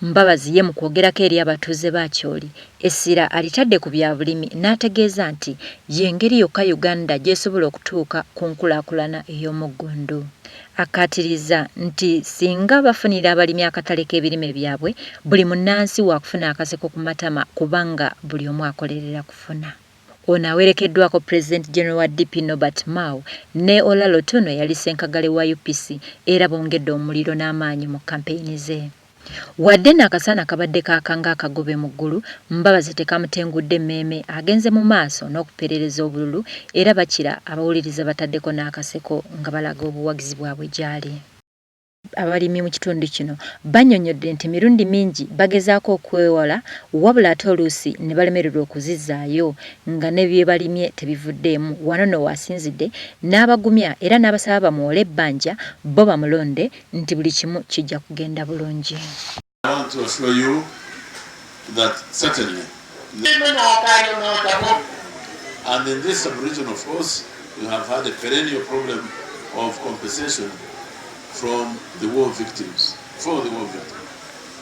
Mbabazi ye mu kwogerako eri abatuuze ba Kyoli essira alitadde ku bya bulimi n'ategeeza nti y'engeri yokka Uganda gy'esobola okutuuka ku nkulaakulana ey'omuggundu. Akkaatiriza nti singa bafunira abalimi akatale k'ebirime byabwe buli munnansi waakufuna akaseko ku matama kubanga buli omu akolerera kufuna. Ono awerekeddwako President General wa DP Norbert Mao ne Olalo Tono yali ssenkagale wa UPC era bongedde omuliro n'amaanyi mu kampeyini ze. Wadde n'akasana kabadde kaakanga akagobe mu ggulu, Mbabazi tekamutengudde emmeeme agenze mu maaso n'okuperereza obululu era bakira abawuliriza bataddeko n'akaseko nga balaga obuwagizi bwabwe gy'ali. Abalimi mu kitundu kino bannyonnyodde nti mirundi mingi bagezaako okwewala wabula ate oluusi ne balemererwa okuzizzaayo nga ne bye balimye tebivuddeemu. Wano nno waasinzidde n'abagumya era n'abasaba bamuwole ebbanja bo bamulonde nti buli kimu kijja kugenda bulungi. I want to assure you that certainly and in this sub-region, of course, we have had a perennial problem of compensation from the war victims, for the war victims.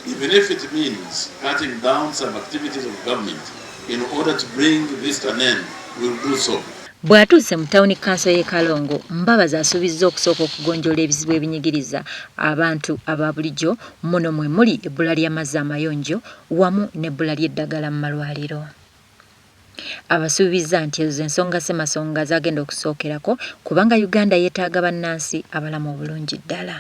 Even if it means cutting down some activities of government in order to bring this to an end, we'll do so. Bw'atuuse mu tawuni kanso y'e Kalongo, Mbabazi asuubizza okusooka okugonjoola ebizibu ebinyigiriza abantu aba bulijjo, muno mwe muli ebbula ly'amazzi amayonjo wamu n'ebbula ly'eddagala mu malwaliro. Abasuubizza nti ezo ensonga ssemasonga zagenda okusookerako kubanga Uganda yeetaaga bannansi abalamu obulungi ddala.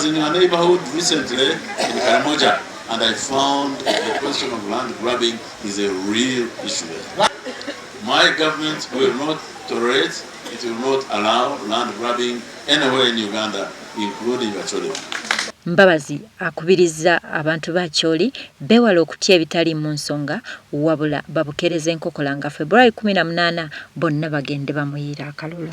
In your neighborhood recently in Karamoja, and I found the question of land grabbing is a real issue there. My government will not tolerate, it will not allow land grabbing anywhere in Uganda, including Acholi. Mbabazi akubirizza abantu ba Kyoli beewala okutya ebitali mu nsonga wabula babukereza enkokola nga February 18 bonna bagende bamuyiira akalulu.